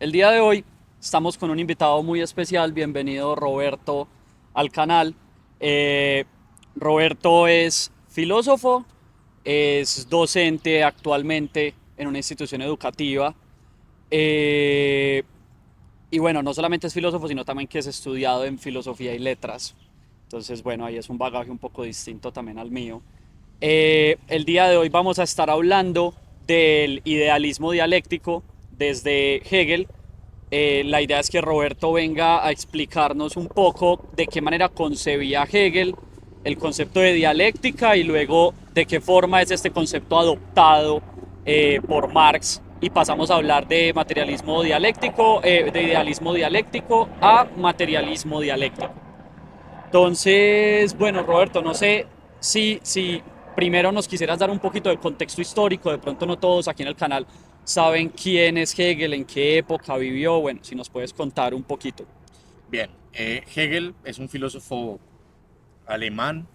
El día de hoy estamos con un invitado muy especial. Bienvenido Roberto al canal. Eh, Roberto es filósofo, es docente actualmente en una institución educativa. eh, y bueno, no solamente es filósofo, sino también que es estudiado en filosofía y letras. Entonces, bueno, ahí es un bagaje un poco distinto también al mío. El día de hoy vamos a estar hablando del idealismo dialéctico desde Hegel. La idea es que Roberto venga a explicarnos un poco de qué manera concebía Hegel el concepto de dialéctica y luego de qué forma es este concepto adoptado por Marx y pasamos a hablar de materialismo dialéctico, de idealismo dialéctico a materialismo dialéctico. Entonces, bueno, Roberto, no sé si primero nos quisieras dar un poquito de contexto histórico, de pronto no todos aquí en el canal saben quién es Hegel, en qué época vivió, bueno, si nos puedes contar un poquito. Bien, Hegel es un filósofo alemán,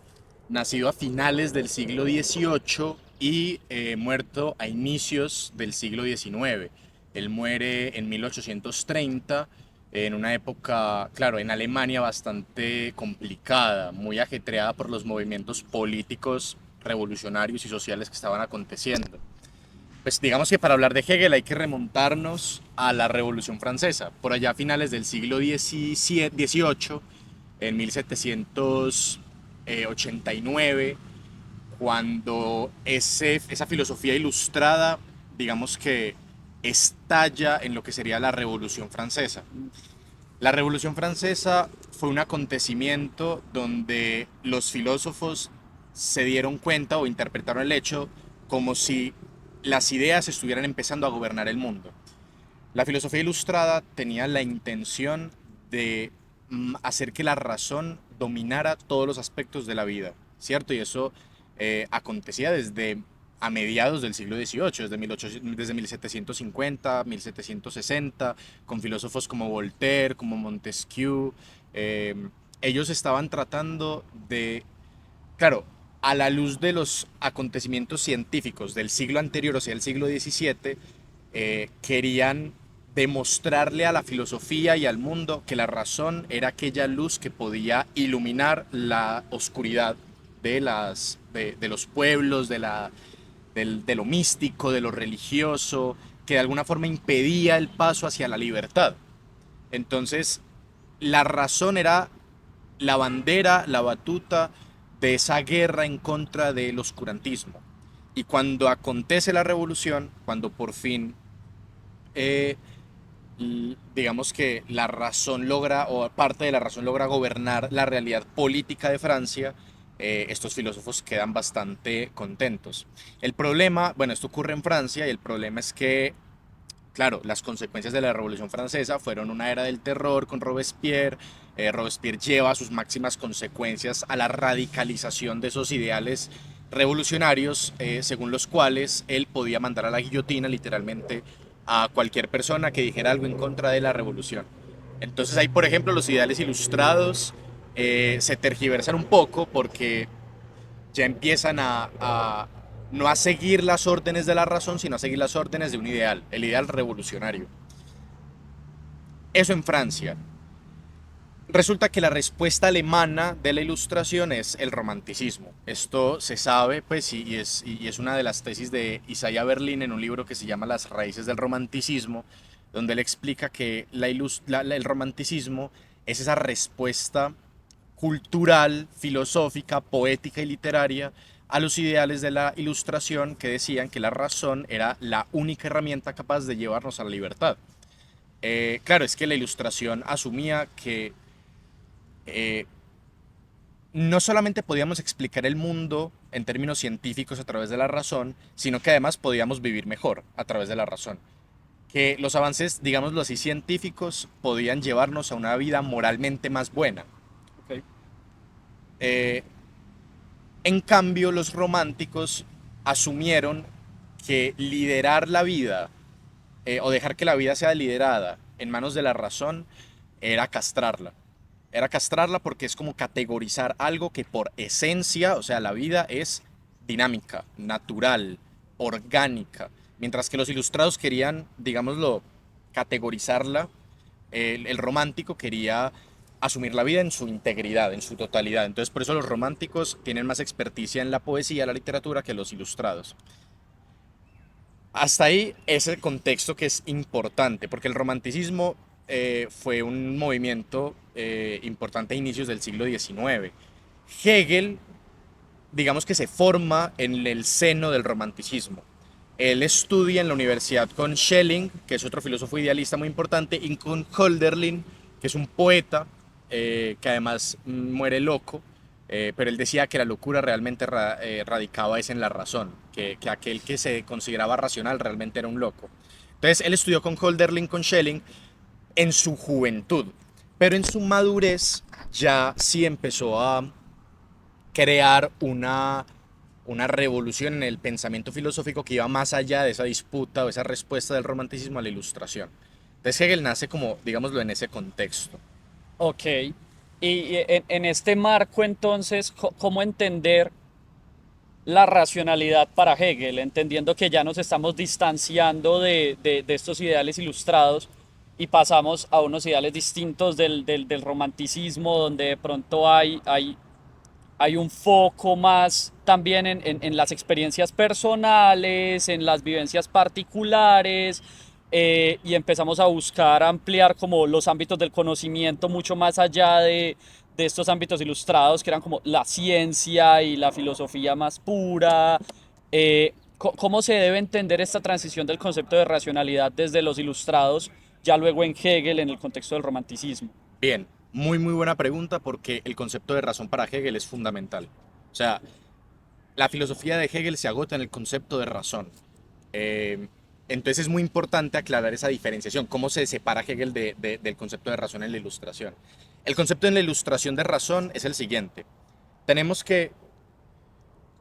nacido a finales del siglo XVIII y muerto a inicios del siglo XIX. Él muere en 1830, en una época, claro, en Alemania bastante complicada, muy ajetreada por los movimientos políticos, revolucionarios y sociales que estaban aconteciendo. Pues digamos que para hablar de Hegel hay que remontarnos a la Revolución Francesa, por allá a finales del siglo XVIII, en 1789, cuando esa filosofía ilustrada, digamos que estalla en lo que sería la Revolución Francesa. La Revolución Francesa fue un acontecimiento donde los filósofos se dieron cuenta o interpretaron el hecho como si las ideas estuvieran empezando a gobernar el mundo. La filosofía ilustrada tenía la intención de hacer que la razón dominara todos los aspectos de la vida, ¿cierto? Y eso acontecía desde a mediados del siglo XVIII, desde 1750, 1760, con filósofos como Voltaire, como Montesquieu. eh, Ellos estaban tratando de, claro, a la luz de los acontecimientos científicos del siglo anterior, o sea, el siglo XVII, querían demostrarle a la filosofía y al mundo que la razón era aquella luz que podía iluminar la oscuridad de los pueblos, de lo místico, de lo religioso, que de alguna forma impedía el paso hacia la libertad. Entonces, la razón era la bandera, la batuta de esa guerra en contra del oscurantismo. Y cuando acontece la revolución, cuando por fin, eh, digamos que la razón logra, o parte de la razón logra gobernar la realidad política de Francia, estos filósofos quedan bastante contentos. El problema, bueno, esto ocurre en Francia y el problema es que claro, las consecuencias de la Revolución Francesa fueron una era del terror con Robespierre. Robespierre lleva sus máximas consecuencias a la radicalización de esos ideales revolucionarios, según los cuales él podía mandar a la guillotina literalmente a cualquier persona que dijera algo en contra de la revolución. Entonces ahí, por ejemplo, los ideales ilustrados se tergiversan un poco porque ya empiezan no a seguir las órdenes de la razón, sino a seguir las órdenes de un ideal, el ideal revolucionario. Eso en Francia. Resulta que la respuesta alemana de la ilustración es el romanticismo. Esto se sabe, pues, y es una de las tesis de Isaiah Berlin en un libro que se llama Las raíces del romanticismo, donde él explica que el romanticismo es esa respuesta cultural, filosófica, poética y literaria a los ideales de la ilustración que decían que la razón era la única herramienta capaz de llevarnos a la libertad. Claro, es que la ilustración asumía que eh, no solamente podíamos explicar el mundo en términos científicos a través de la razón, sino que además podíamos vivir mejor a través de la razón. Que los avances, digámoslo así, científicos podían llevarnos a una vida moralmente más buena. Okay. Eh, En cambio, los románticos asumieron que liderar la vida, o dejar que la vida sea liderada en manos de la razón, era castrarla. Era castrarla porque es como categorizar algo que por esencia, o sea, la vida es dinámica, natural, orgánica. Mientras que los ilustrados querían, digámoslo, categorizarla, el romántico quería asumir la vida en su integridad, en su totalidad. Entonces por eso los románticos tienen más experticia en la poesía, la literatura que los ilustrados. Hasta ahí es el contexto que es importante, porque el romanticismo fue un movimiento importante a inicios del siglo XIX. Hegel, digamos que se forma en el seno del romanticismo. Él estudia en la universidad con Schelling, que es otro filósofo idealista muy importante, y con Hölderlin, que es un poeta que además muere loco, pero él decía que la locura realmente radicaba es en la razón, que aquel que se consideraba racional realmente era un loco. Entonces él estudió con Hölderlin, con Schelling, en su juventud, pero en su madurez ya sí empezó a crear una revolución en el pensamiento filosófico que iba más allá de esa disputa o esa respuesta del romanticismo a la ilustración. Entonces Hegel nace como, digámoslo, en ese contexto. Ok. Y en este marco, entonces, ¿cómo entender la racionalidad para Hegel? Entendiendo que ya nos estamos distanciando de estos ideales ilustrados y pasamos a unos ideales distintos del romanticismo, donde de pronto hay un foco más también en las experiencias personales, en las vivencias particulares, y empezamos a buscar ampliar como los ámbitos del conocimiento mucho más allá de estos ámbitos ilustrados que eran como la ciencia y la filosofía más pura. ¿Cómo se debe entender esta transición del concepto de racionalidad desde los ilustrados, ya luego en Hegel, en el contexto del romanticismo? Bien, muy buena pregunta porque el concepto de razón para Hegel es fundamental. O sea, la filosofía de Hegel se agota en el concepto de razón. Eh, entonces es muy importante aclarar esa diferenciación, cómo se separa Hegel del concepto de razón en la ilustración. El concepto en la ilustración de razón es el siguiente. Tenemos que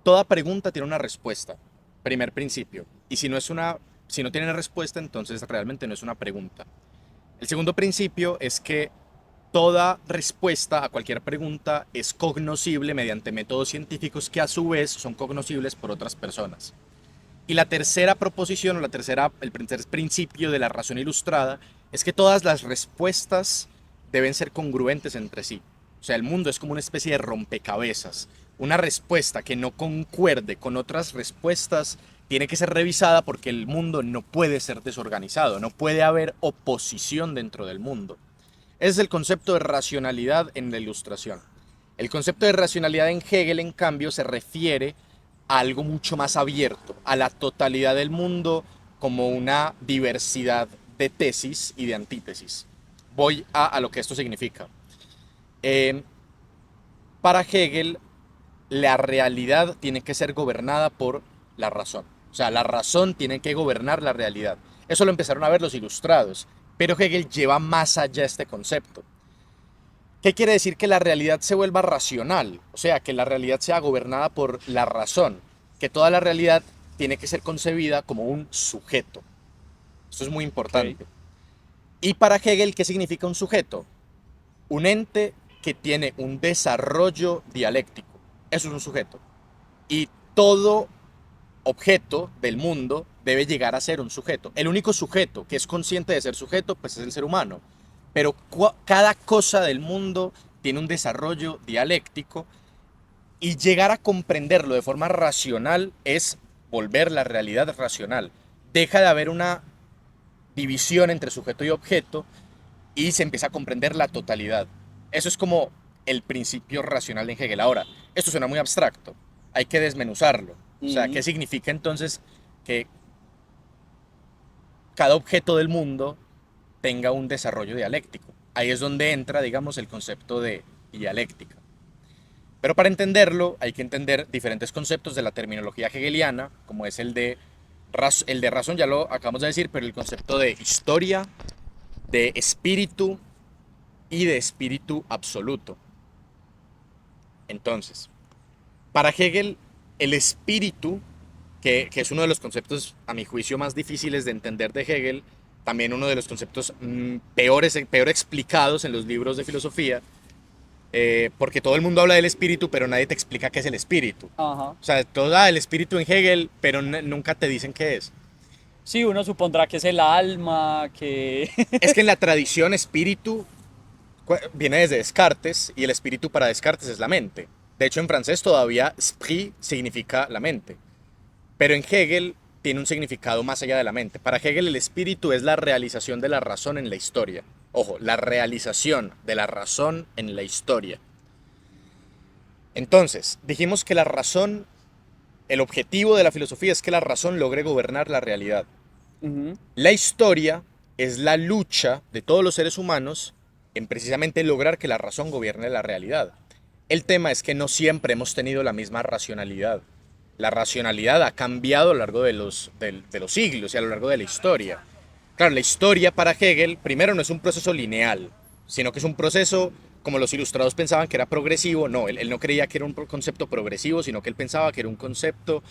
toda pregunta tiene una respuesta, primer principio. Y si no tiene respuesta, entonces realmente no es una pregunta. El segundo principio es que toda respuesta a cualquier pregunta es cognoscible mediante métodos científicos que a su vez son cognoscibles por otras personas. Y la tercera proposición o el tercer principio de la razón ilustrada es que todas las respuestas deben ser congruentes entre sí. O sea, el mundo es como una especie de rompecabezas. Una respuesta que no concuerde con otras respuestas tiene que ser revisada porque el mundo no puede ser desorganizado, no puede haber oposición dentro del mundo. Ese es el concepto de racionalidad en la ilustración. El concepto de racionalidad en Hegel, en cambio, se refiere a algo mucho más abierto, a la totalidad del mundo como una diversidad de tesis y de antítesis. Voy a lo que esto significa. Eh, para Hegel, la realidad tiene que ser gobernada por la razón. O sea, la razón tiene que gobernar la realidad. Eso lo empezaron a ver los ilustrados, pero Hegel lleva más allá este concepto. ¿Qué quiere decir que la realidad se vuelva racional? O sea, que la realidad sea gobernada por la razón, que toda la realidad tiene que ser concebida como un sujeto. Esto es muy Ok. importante. Y para Hegel, ¿qué significa un sujeto? Un ente que tiene un desarrollo dialéctico. Eso es un sujeto. Y todo objeto del mundo debe llegar a ser un sujeto. El único sujeto que es consciente de ser sujeto, pues es el ser humano. Pero cada cosa del mundo tiene un desarrollo dialéctico y llegar a comprenderlo de forma racional es volver la realidad racional. Deja de haber una división entre sujeto y objeto y se empieza a comprender la totalidad. Eso es como el principio racional de Hegel. Ahora, esto suena muy abstracto, hay que desmenuzarlo. O sea, ¿qué Ujú. significa entonces que cada objeto del mundo tenga un desarrollo dialéctico? Ahí es donde entra, digamos, el concepto de dialéctica. Pero para entenderlo hay que entender diferentes conceptos de la terminología hegeliana, como es el de razón, ya lo acabamos de decir, pero el concepto de historia, de espíritu y de espíritu absoluto. Entonces, para Hegel, el espíritu, que es uno de los conceptos, a mi juicio, más difíciles de entender de Hegel, también uno de los conceptos peor explicados en los libros de filosofía, porque todo el mundo habla del espíritu, pero nadie te explica qué es el espíritu. Ajá. O sea, todo da el espíritu en Hegel, pero nunca te dicen qué es. Sí, uno supondrá que es el alma, que... Es que en la tradición espíritu viene desde Descartes y el espíritu para Descartes es la mente. De hecho, en francés todavía esprit significa la mente. Pero en Hegel tiene un significado más allá de la mente. Para Hegel el espíritu es la realización de la razón en la historia. Ojo, la realización de la razón en la historia. Entonces, dijimos que la razón, el objetivo de la filosofía es que la razón logre gobernar la realidad. Ujú. La historia es la lucha de todos los seres humanos en precisamente lograr que la razón gobierne la realidad. El tema es que no siempre hemos tenido la misma racionalidad. La racionalidad ha cambiado a lo largo de los siglos y a lo largo de la historia. Claro, la historia para Hegel, primero, no es un proceso lineal, sino que es un proceso, como los ilustrados pensaban que era progresivo. No, él no creía que era un concepto progresivo, sino que él pensaba que era un concepto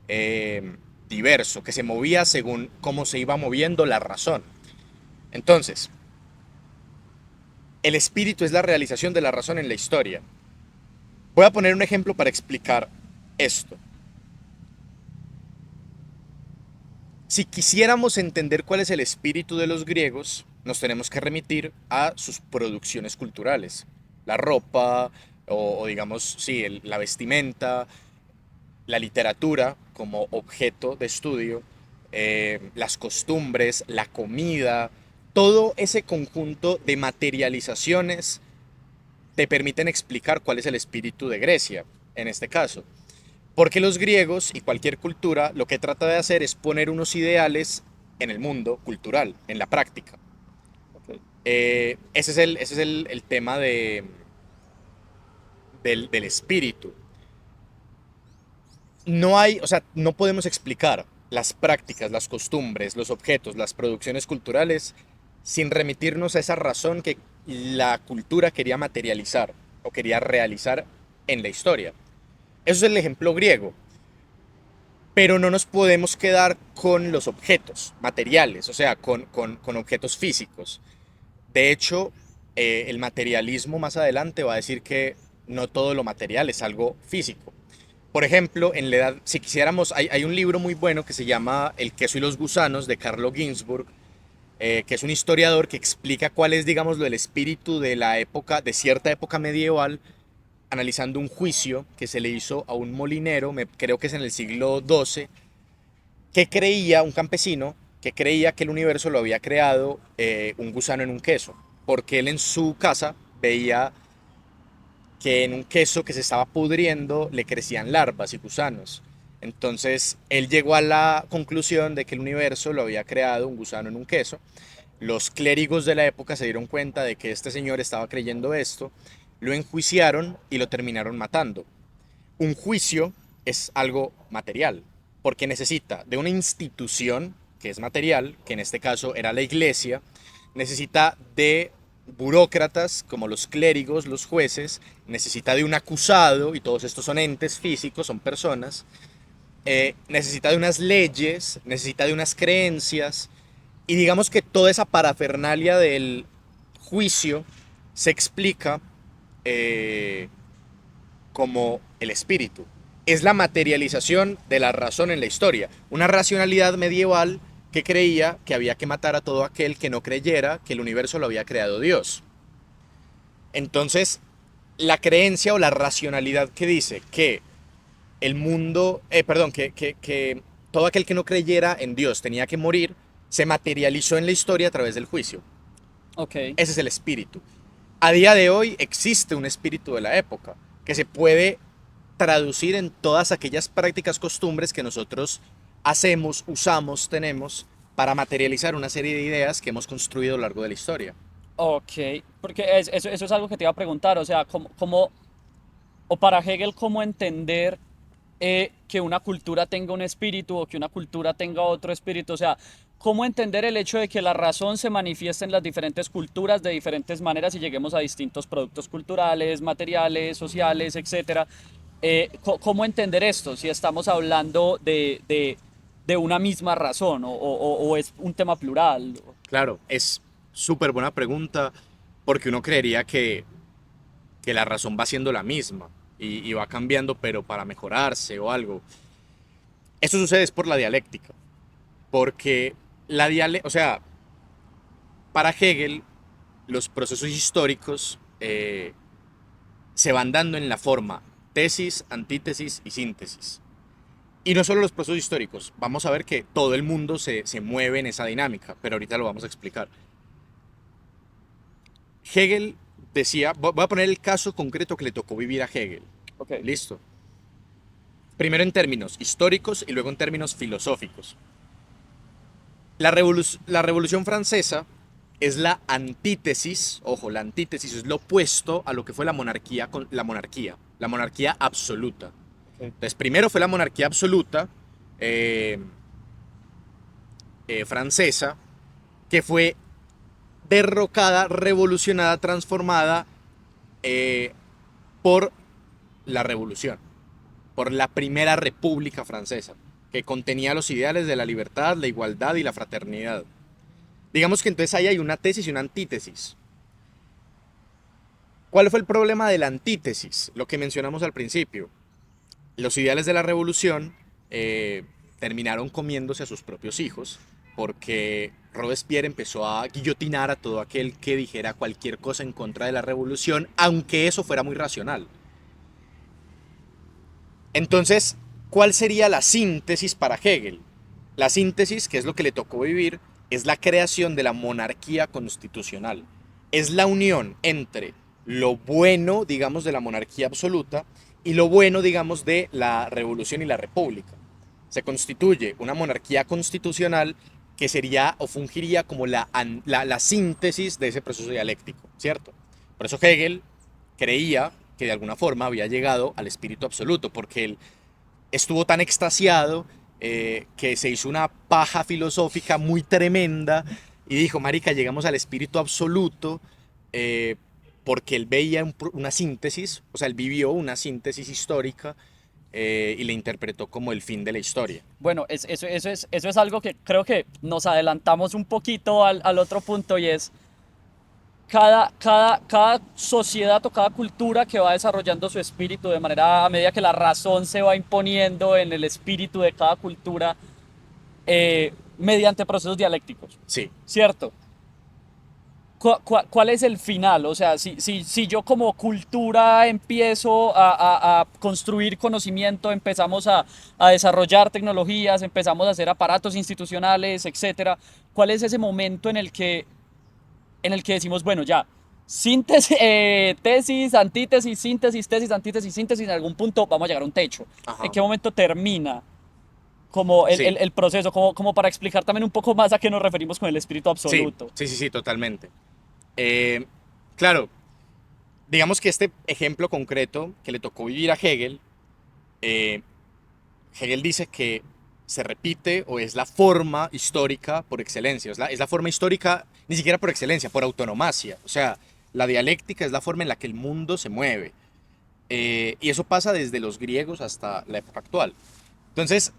eh, diverso, que se movía según cómo se iba moviendo la razón. Entonces, el espíritu es la realización de la razón en la historia. Voy a poner un ejemplo para explicar esto. Si quisiéramos entender cuál es el espíritu de los griegos, nos tenemos que remitir a sus producciones culturales. La ropa, o digamos, sí, la vestimenta, la literatura como objeto de estudio, las costumbres, la comida, todo ese conjunto de materializaciones te permiten explicar cuál es el espíritu de Grecia, en este caso. Porque los griegos y cualquier cultura lo que trata de hacer es poner unos ideales en el mundo cultural, en la práctica. Ok. Ese es el tema del espíritu. No hay, o sea, no podemos explicar las prácticas, las costumbres, los objetos, las producciones culturales sin remitirnos a esa razón que la cultura quería materializar o quería realizar en la historia. Eso es el ejemplo griego. Pero no nos podemos quedar con los objetos materiales, o sea, con objetos físicos. De hecho, el materialismo más adelante va a decir que no todo lo material es algo físico. Por ejemplo, en la edad, si quisiéramos, hay un libro muy bueno que se llama El queso y los gusanos de Carlo Ginzburg, que es un historiador que explica cuál es, digamos, el espíritu de la época, de cierta época medieval, analizando un juicio que se le hizo a un molinero, creo que es en el siglo XII, que creía, un campesino, que creía que el universo lo había creado un gusano en un queso, porque él en su casa veía que en un queso que se estaba pudriendo le crecían larvas y gusanos. Entonces él llegó a la conclusión de que el universo lo había creado un gusano en un queso. Los clérigos de la época se dieron cuenta de que este señor estaba creyendo esto, lo enjuiciaron y lo terminaron matando. Un juicio es algo material, porque necesita de una institución que es material, que en este caso era la iglesia, necesita de burócratas como los clérigos, los jueces, necesita de un acusado, y todos estos son entes físicos, son personas, necesita de unas leyes, necesita de unas creencias, y digamos que toda esa parafernalia del juicio se explica eh, como el espíritu. Es la materialización de la razón en la historia. Una racionalidad medieval que creía que había que matar a todo aquel que no creyera que el universo lo había creado Dios. Entonces, la creencia o la racionalidad que dice que el mundo, perdón, que todo aquel que no creyera en Dios tenía que morir, se materializó en la historia a través del juicio. Ok. Ese es el espíritu. A día de hoy existe un espíritu de la época que se puede traducir en todas aquellas prácticas, costumbres que nosotros hacemos, usamos, tenemos para materializar una serie de ideas que hemos construido a lo largo de la historia. Ok, porque eso es algo que te iba a preguntar, o sea, o para Hegel, ¿cómo entender que una cultura tenga un espíritu o que una cultura tenga otro espíritu? O sea, ¿cómo entender el hecho de que la razón se manifieste en las diferentes culturas de diferentes maneras y lleguemos a distintos productos culturales, materiales, sociales, etcétera? ¿Cómo entender esto? Si estamos hablando de una misma razón o es un tema plural. Claro, es súper buena pregunta porque uno creería que la razón va siendo la misma y va cambiando pero para mejorarse o algo. Esto sucede es por la dialéctica. porque o sea, para Hegel, los procesos históricos se van dando en la forma tesis, antítesis y síntesis. Y no solo los procesos históricos, vamos a ver que todo el mundo se mueve en esa dinámica, pero ahorita lo vamos a explicar. Hegel decía, voy a poner el caso concreto que le tocó vivir a Hegel. Ok. Listo. Primero en términos históricos y luego en términos filosóficos. La Revolución Francesa es la antítesis, ojo, la antítesis es lo opuesto a lo que fue la monarquía, la monarquía absoluta. Ok. Entonces, primero fue la monarquía absoluta francesa, que fue derrocada, revolucionada, transformada por la revolución, por la primera república francesa, que contenía los ideales de la libertad, la igualdad y la fraternidad. Digamos que entonces ahí hay una tesis y una antítesis. ¿Cuál fue el problema de la antítesis? Lo que mencionamos al principio. Los ideales de la revolución terminaron comiéndose a sus propios hijos porque Robespierre empezó a guillotinar a todo aquel que dijera cualquier cosa en contra de la revolución, aunque eso fuera muy racional. Entonces, ¿cuál sería la síntesis para Hegel? La síntesis, que es lo que le tocó vivir, es la creación de la monarquía constitucional. Es la unión entre lo bueno, digamos, de la monarquía absoluta y lo bueno, digamos, de la revolución y la república. Se constituye una monarquía constitucional que sería o fungiría como la síntesis de ese proceso dialéctico, ¿cierto? Por eso Hegel creía que de alguna forma había llegado al espíritu absoluto, porque él estuvo tan extasiado que se hizo una paja filosófica muy tremenda y dijo, marica, llegamos al espíritu absoluto porque él veía una síntesis, o sea, él vivió una síntesis histórica y le interpretó como el fin de la historia. Bueno, eso es algo que creo que nos adelantamos un poquito al otro punto y es cada sociedad o cada cultura que va desarrollando su espíritu de manera a medida que la razón se va imponiendo en el espíritu de cada cultura mediante procesos dialécticos, Sí, ¿cierto? ¿Cuál es el final? O sea, si yo como cultura empiezo a construir conocimiento, empezamos a desarrollar tecnologías, empezamos a hacer aparatos institucionales, etcétera, ¿cuál es ese momento en el que decimos, bueno, ya, síntesis, tesis, antítesis, síntesis, tesis, antítesis, síntesis, en algún punto vamos a llegar a un techo? ¿En ajá, qué momento termina como sí, el proceso? Como para explicar también un poco más a qué nos referimos con el espíritu sí, absoluto. sí, sí, sí, totalmente. Claro, digamos que este ejemplo concreto que le tocó vivir a Hegel, eh, Hegel dice que se repite o es la forma histórica por excelencia. Es la forma histórica, ni siquiera por excelencia, por autonomacia. O sea, la dialéctica es la forma en la que el mundo se mueve. Y eso pasa desde los griegos hasta la época actual. Entonces,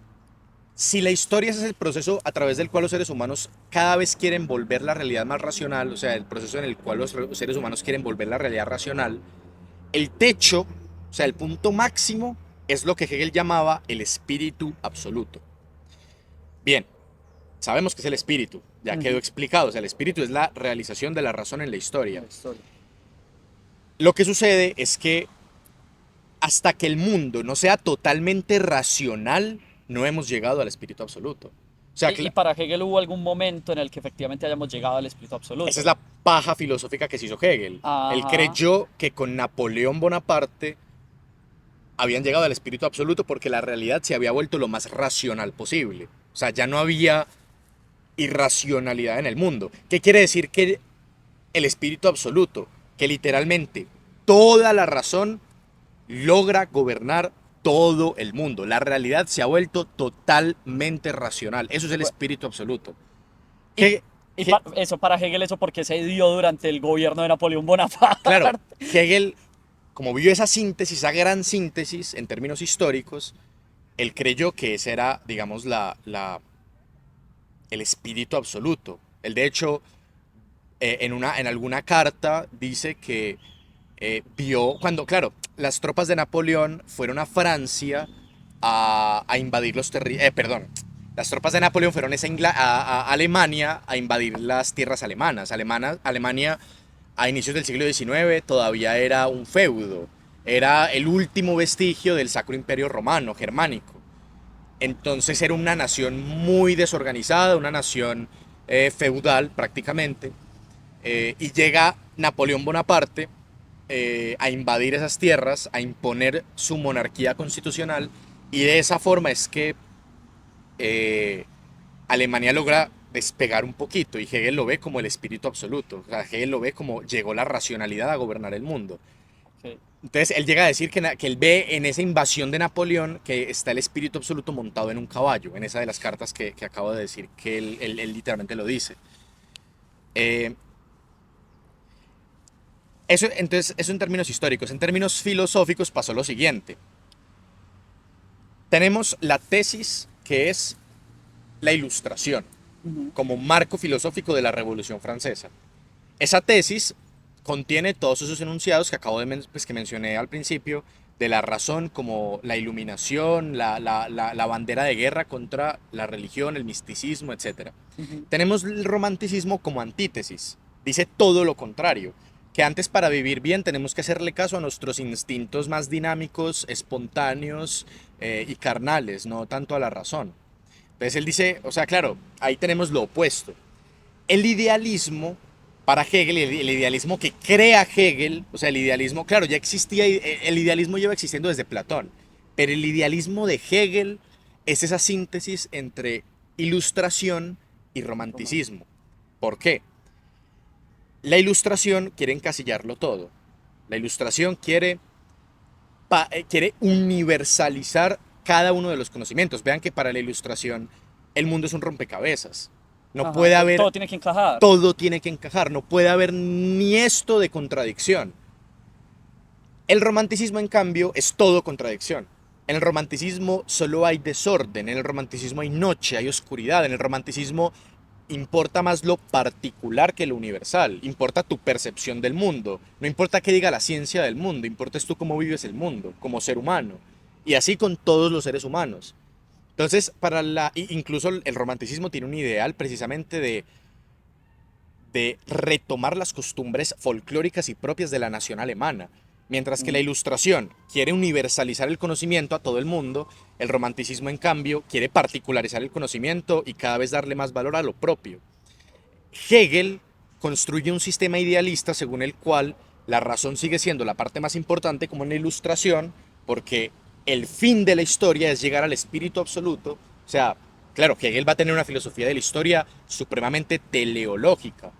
si la historia es el proceso a través del cual los seres humanos cada vez quieren volver la realidad más racional, o sea, el proceso en el cual los seres humanos quieren volver la realidad racional, el techo, o sea, el punto máximo, es lo que Hegel llamaba el espíritu absoluto. Bien, sabemos que es el espíritu, ya quedó Ujú. explicado, o sea, el espíritu es la realización de la razón en la historia. La historia. Lo que sucede es que hasta que el mundo no sea totalmente racional, no hemos llegado al espíritu absoluto. O sea, Y para Hegel hubo algún momento en el que efectivamente hayamos llegado al espíritu esa es absoluto. la paja filosófica que se hizo Hegel. Él Ajá. creyó que con Napoleón Bonaparte habían llegado al espíritu absoluto porque la realidad se había vuelto lo más racional posible. O sea, ya no había irracionalidad en el mundo. ¿Qué quiere decir que el espíritu absoluto? Que literalmente toda la razón logra gobernar todo el mundo. La realidad se ha vuelto totalmente racional. Eso es el Bu- espíritu absoluto. Y, Que, que eso para Hegel, eso porque se dio durante el gobierno de Napoleón Bonaparte. claro, Hegel, como vio esa síntesis, esa gran síntesis en términos históricos, él creyó que ese era, digamos, el espíritu absoluto. Él, de hecho, en alguna carta dice que vio, cuando, claro, las tropas de Napoleón fueron a Francia a invadir perdón, Las tropas de Napoleón fueron a Alemania a invadir las tierras alemanas. Alemania a inicios del siglo XIX todavía era un feudo, era el último vestigio del Sacro Imperio Romano, germánico. Entonces era una nación muy desorganizada, una nación feudal prácticamente, y llega Napoleón Bonaparte a invadir esas tierras, a imponer su monarquía constitucional, y de esa forma es que Alemania logra despegar un poquito, y Hegel lo ve como el espíritu absoluto. O sea, Hegel lo ve como llegó la racionalidad a gobernar el mundo. Ok. Entonces él llega a decir que él ve en esa invasión de Napoleón que está el espíritu absoluto montado en un caballo, en esa de las cartas que acabo de decir, que él literalmente lo dice. Eh, entonces, eso en términos históricos. En términos filosóficos pasó lo siguiente. Tenemos la tesis que es la Ilustración, Ujú. como marco filosófico de la Revolución Francesa. Esa tesis contiene todos esos enunciados que acabo de pues, que mencioné al principio, de la razón como la iluminación, la bandera de guerra contra la religión, el misticismo, etc. Ujú. Tenemos el romanticismo como antítesis. Dice todo lo contrario, que antes para vivir bien tenemos que hacerle caso a nuestros instintos más dinámicos, espontáneos y carnales, no tanto a la razón. Entonces él dice, o sea, claro, ahí tenemos lo opuesto. El idealismo para Hegel, el idealismo que crea Hegel, o sea, el idealismo, claro, ya existía, el idealismo lleva existiendo desde Platón, pero el idealismo de Hegel es esa síntesis entre ilustración y romanticismo. ¿Por qué? La ilustración quiere encasillarlo todo. La ilustración quiere universalizar cada uno de los conocimientos. Vean que para la ilustración el mundo es un rompecabezas. No Ajá, puede haber, todo tiene que encajar. todo tiene que encajar, no puede haber ni esto de contradicción. El romanticismo, en cambio, es todo contradicción. En el romanticismo solo hay desorden, en el romanticismo hay noche, hay oscuridad, en el romanticismo importa más lo particular que lo universal, importa tu percepción del mundo, no importa qué diga la ciencia del mundo, importa tú cómo vives el mundo, como ser humano, y así con todos los seres humanos. Entonces, incluso el romanticismo tiene un ideal precisamente de retomar las costumbres folclóricas y propias de la nación alemana. Mientras que la Mm. Ilustración quiere universalizar el conocimiento a todo el mundo, el romanticismo, en cambio, quiere particularizar el conocimiento y cada vez darle más valor a lo propio. Hegel construye un sistema idealista según el cual la razón sigue siendo la parte más importante, como en la Ilustración, porque el fin de la historia es llegar al espíritu absoluto. O sea, claro, Hegel va a tener una filosofía de la historia supremamente teleológica.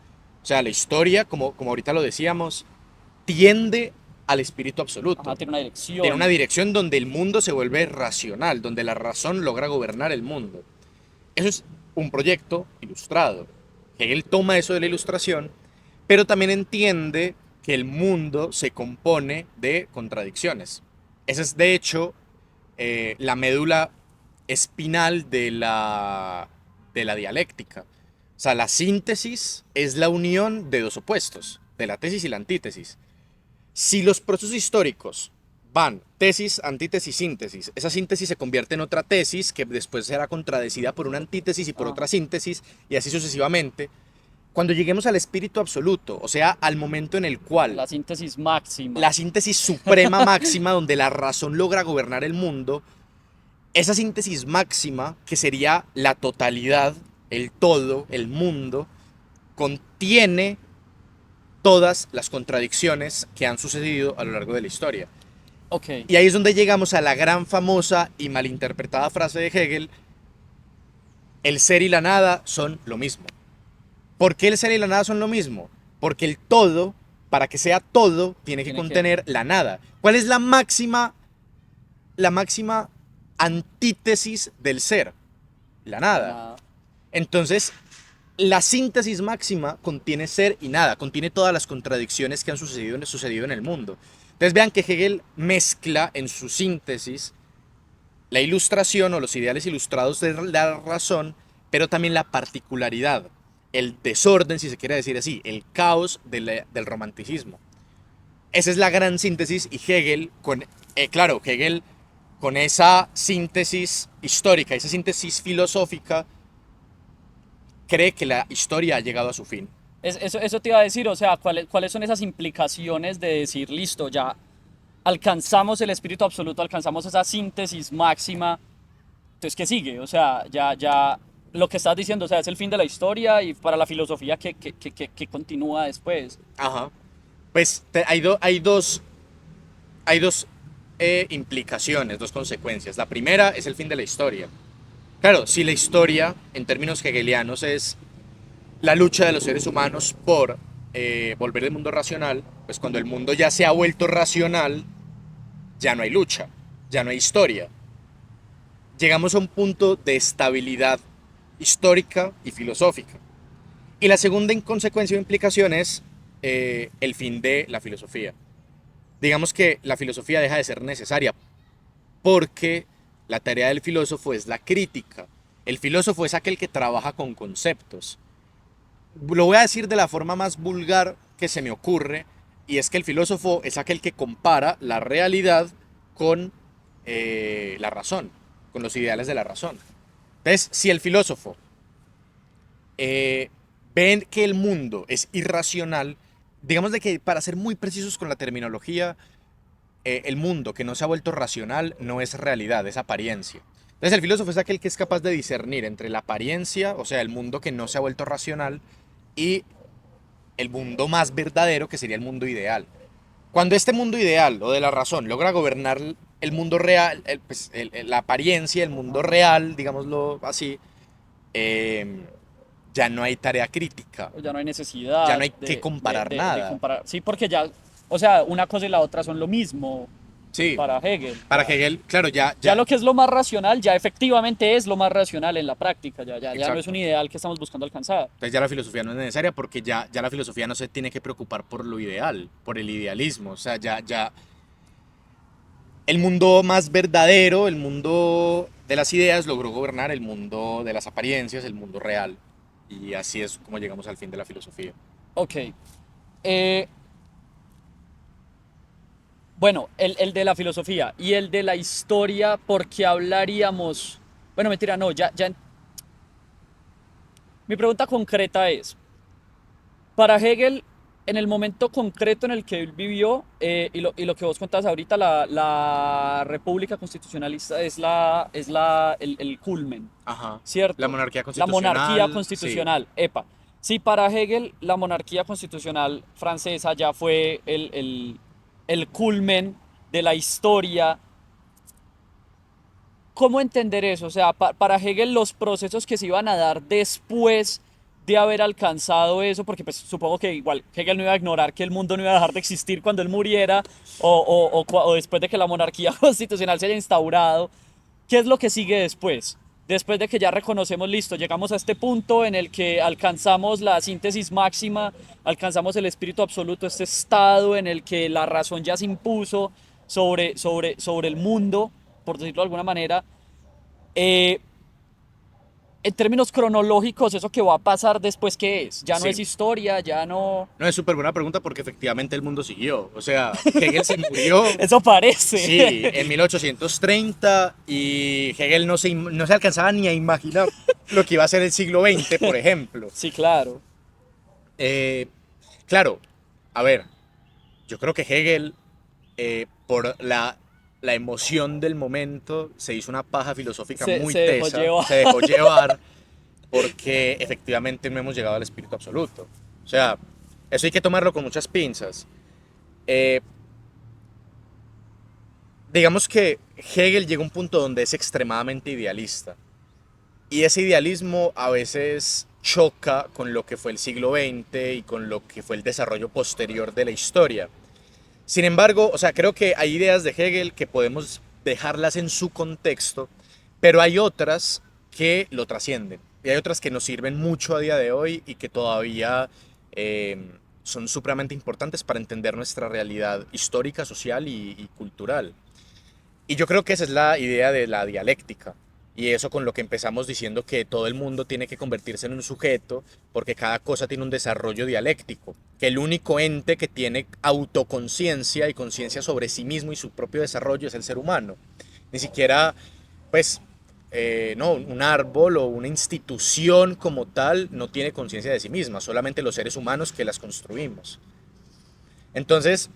O sea, la historia, como ahorita lo decíamos, tiende al espíritu absoluto. Ajá, tiene una Tiene una dirección. dirección donde el mundo se vuelve racional, donde la razón logra gobernar el mundo. Eso es un proyecto ilustrado. Hegel toma eso de la ilustración, pero también entiende que el mundo se compone de contradicciones. Esa es, de hecho, la médula espinal de la dialéctica. O sea, la síntesis es la unión de dos opuestos, de la tesis y la antítesis. Si los procesos históricos van tesis, antítesis, síntesis, esa síntesis se convierte en otra tesis que después será contradecida por una antítesis y por Ah, otra síntesis y así sucesivamente. Cuando lleguemos al espíritu absoluto, o sea, al momento en el cual la síntesis máxima. la síntesis suprema máxima donde la razón logra gobernar el mundo, esa síntesis máxima, que sería la totalidad, el todo, el mundo, contiene todas las contradicciones que han sucedido a lo largo de la historia. Ok. Y ahí es donde llegamos a la gran famosa y malinterpretada frase de Hegel: el ser y la nada son lo mismo. ¿Por qué el ser y la nada son lo mismo? Porque el todo, para que sea todo, tiene que Tiene que. contener la nada. ¿Cuál es la máxima antítesis del ser? La nada. Nada. Entonces, la síntesis máxima contiene ser y nada, contiene todas las contradicciones que han sucedido en el mundo. Entonces vean que Hegel mezcla en su síntesis la ilustración o los ideales ilustrados de la razón, pero también la particularidad, el desorden, si se quiere decir así, el caos del romanticismo. Esa es la gran síntesis, y Hegel, claro, Hegel con esa síntesis histórica, esa síntesis filosófica, cree que la historia ha llegado a su fin. Eso te iba a decir, o sea, ¿cuáles son esas implicaciones de decir, listo, ya alcanzamos el espíritu absoluto, alcanzamos esa síntesis máxima? Entonces, ¿qué sigue? O sea, ya lo que estás diciendo, o sea, es el fin de la historia y para la filosofía, ¿qué continúa después? Ajá. Pues hay dos implicaciones, dos consecuencias. La primera es el fin de la historia. Claro, si la historia, en términos hegelianos, es la lucha de los seres humanos por volver el mundo racional, pues cuando el mundo ya se ha vuelto racional, ya no hay lucha, ya no hay historia. Llegamos a un punto de estabilidad histórica y filosófica. Y la segunda consecuencia o implicación es el fin de la filosofía. Digamos que la filosofía deja de ser necesaria porque la tarea del filósofo es la crítica. El filósofo es aquel que trabaja con conceptos. Lo voy a decir de la forma más vulgar que se me ocurre, y es que el filósofo es aquel que compara la realidad con la razón, con los ideales de la razón. Entonces, si el filósofo ve que el mundo es irracional, digamos de que para ser muy precisos con la terminología, el mundo que no se ha vuelto racional no es realidad, es apariencia. Entonces el filósofo es aquel que es capaz de discernir entre la apariencia, o sea, el mundo que no se ha vuelto racional, y el mundo más verdadero, que sería el mundo ideal. Cuando este mundo ideal, o de la razón, logra gobernar el mundo real, la apariencia, el mundo real, digámoslo así, eh, ya no hay tarea crítica, Ya no hay ya necesidad no hay que comparar de nada. comparar. Sí, porque ya, o sea, una cosa y la otra son lo mismo Sí, para Hegel. para Hegel, claro, Ya lo que es lo más racional, ya efectivamente es lo más racional en la práctica, ya no es un exacto. ideal que estamos buscando alcanzar. Entonces ya la filosofía no es necesaria porque ya la filosofía no se tiene que preocupar por lo ideal, por el idealismo. O sea, ya el mundo más verdadero, el mundo de las ideas, logró gobernar el mundo de las apariencias, el mundo real. Y así es como llegamos al fin de la filosofía. Ok. Eh, bueno, el de la filosofía y el de la historia, ¿por qué hablaríamos? Bueno, mentira, no, mi pregunta concreta es, para Hegel, en el momento concreto en el que él vivió, y lo que vos contás ahorita, la República Constitucionalista es el culmen, Ajá. La ¿cierto? monarquía La monarquía constitucional, sí. constitucional, epa. Si para Hegel la monarquía constitucional francesa ya fue el culmen de la historia, ¿cómo entender eso? O sea, para Hegel los procesos que se iban a dar después de haber alcanzado eso, porque pues supongo que igual Hegel no iba a ignorar que el mundo no iba a dejar de existir cuando él muriera o después de que la monarquía constitucional se haya instaurado. ¿Qué es lo que sigue después? Después de que ya reconocemos, listo, llegamos a este punto en el que alcanzamos la síntesis máxima, alcanzamos el espíritu absoluto, este estado en el que la razón ya se impuso sobre el mundo, por decirlo de alguna manera. Eh, en términos cronológicos, ¿eso que va a pasar después qué es? Ya no es Sí. historia, ya no... No, es súper buena pregunta porque efectivamente el mundo siguió. O sea, Hegel se murió. Eso Sí, parece. en 1830 y Hegel no se alcanzaba ni a imaginar lo que iba a ser el siglo XX, por ejemplo. Sí, claro. Eh, claro, a ver, yo creo que Hegel, por la emoción del momento, se hizo una paja filosófica muy Se dejó tesa, llevar. se dejó llevar porque efectivamente no hemos llegado al espíritu absoluto. O sea, eso hay que tomarlo con muchas pinzas. Eh, digamos que Hegel llega a un punto donde es extremadamente idealista. Y ese idealismo a veces choca con lo que fue el siglo XX y con lo que fue el desarrollo posterior de la historia. Sin embargo, o sea, creo que hay ideas de Hegel que podemos dejarlas en su contexto, pero hay otras que lo trascienden. Y hay otras que nos sirven mucho a día de hoy y que todavía son supremamente importantes para entender nuestra realidad histórica, social y cultural. Y yo creo que esa es la idea de la dialéctica. Y eso con lo que empezamos diciendo que todo el mundo tiene que convertirse en un sujeto porque cada cosa tiene un desarrollo dialéctico. Que el único ente que tiene autoconciencia y conciencia sobre sí mismo y su propio desarrollo es el ser humano. Ni siquiera, pues, no, un árbol o una institución como tal no tiene conciencia de sí misma, solamente los seres humanos que las construimos. Entonces,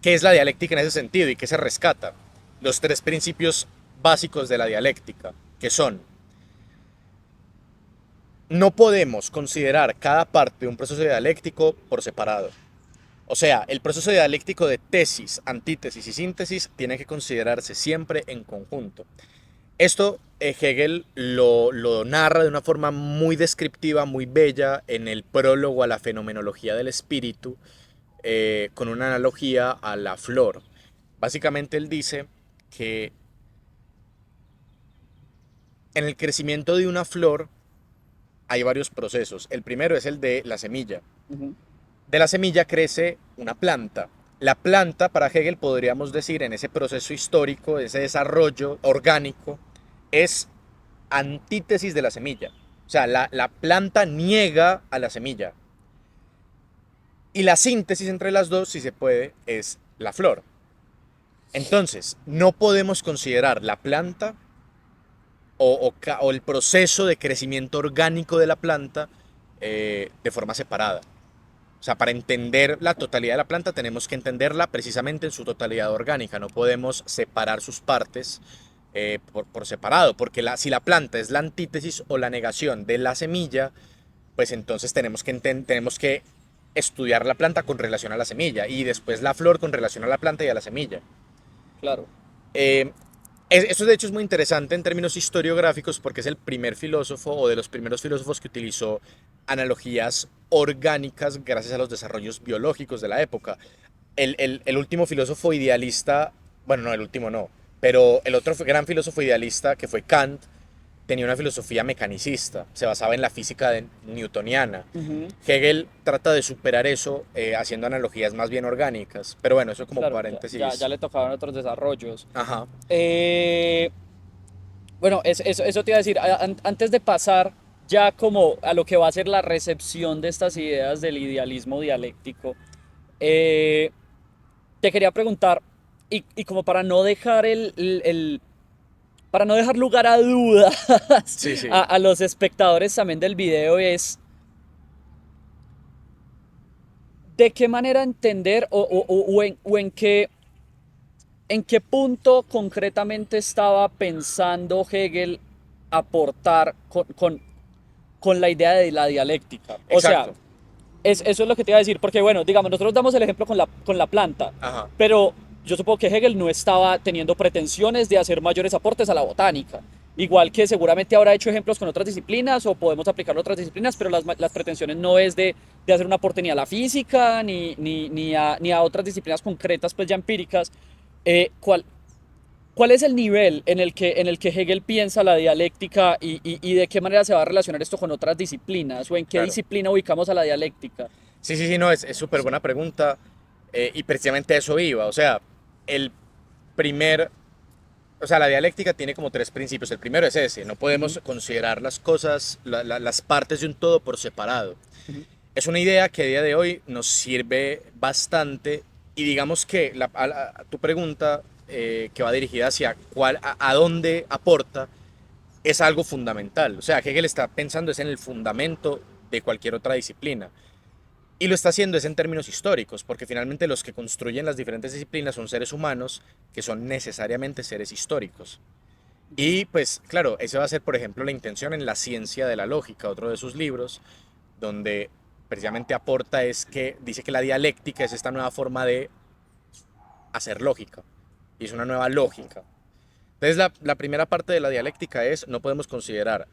¿qué es la dialéctica en ese sentido y qué se rescata? Los tres principios básicos de la dialéctica, que son, no podemos considerar cada parte de un proceso dialéctico por separado. O sea, el proceso dialéctico de tesis, antítesis y síntesis tiene que considerarse siempre en conjunto. Esto Hegel lo narra de una forma muy descriptiva, muy bella, en el prólogo a la fenomenología del espíritu, con una analogía a la flor. Básicamente él dice que en el crecimiento de una flor hay varios procesos. El primero es el de la semilla. Ujú. De la semilla crece una planta. La planta, para Hegel, podríamos decir, en ese proceso histórico, ese desarrollo orgánico, es antítesis de la semilla. O sea, la planta niega a la semilla. Y la síntesis entre las dos, si se puede, es la flor. Entonces, no podemos considerar la planta o el proceso de crecimiento orgánico de la planta de forma separada. O sea, para entender la totalidad de la planta tenemos que entenderla precisamente en su totalidad orgánica. No podemos separar sus partes por separado, porque si la planta es la antítesis o la negación de la semilla, pues entonces tenemos que estudiar la planta con relación a la semilla y después la flor con relación a la planta y a la semilla. Claro. Eh, Eso de hecho es muy interesante en términos historiográficos porque es el primer filósofo o de los primeros filósofos que utilizó analogías orgánicas gracias a los desarrollos biológicos de la época. El último filósofo idealista, bueno, no, el último no, pero el otro gran filósofo idealista que fue Kant, tenía una filosofía mecanicista, se basaba en la física newtoniana. Ujú. Hegel trata de superar eso haciendo analogías más bien orgánicas, pero bueno, eso como Claro, ya paréntesis. le tocaban otros desarrollos. Ajá, Eh, bueno, eso te iba a decir, antes de pasar ya como a lo que va a ser la recepción de estas ideas del idealismo dialéctico, eh, te quería preguntar, y como para no dejar para no dejar lugar a dudas sí, sí. a los espectadores también del video, es de qué manera entender o en qué punto concretamente estaba pensando Hegel aportar con la idea de la dialéctica. O sea, Exacto. eso es lo que te iba a decir, porque bueno, digamos, nosotros damos el ejemplo con la planta, Ajá. pero yo supongo que Hegel no estaba teniendo pretensiones de hacer mayores aportes a la botánica. Igual que seguramente habrá hecho ejemplos con otras disciplinas o podemos aplicarlo a otras disciplinas, pero las pretensiones no es de hacer un aporte ni a la física ni a otras disciplinas concretas, pues ya empíricas. ¿Cuál, ¿Cuál es el nivel en el que Hegel piensa la dialéctica y de qué manera se va a relacionar esto con otras disciplinas? ¿O en qué Claro. disciplina ubicamos a la dialéctica? Sí, sí, sí, no, es súper buena pregunta y precisamente a eso iba. O sea, el primer, o sea, la dialéctica tiene como tres principios. El primero es ese, no podemos Ujú, considerar las cosas, las partes de un todo por separado. ujú. Es una idea que a día de hoy nos sirve bastante y digamos que a tu pregunta que va dirigida hacia a dónde aporta es algo fundamental. O sea, Hegel está pensando es en el fundamento de cualquier otra disciplina. Y lo está haciendo es en términos históricos, porque finalmente los que construyen las diferentes disciplinas son seres humanos que son necesariamente seres históricos. Y pues claro, esa va a ser por ejemplo la intención en La ciencia de la lógica, otro de sus libros, donde precisamente aporta es que dice que la dialéctica es esta nueva forma de hacer lógica, y es una nueva lógica. Entonces la primera parte de la dialéctica es no podemos considerar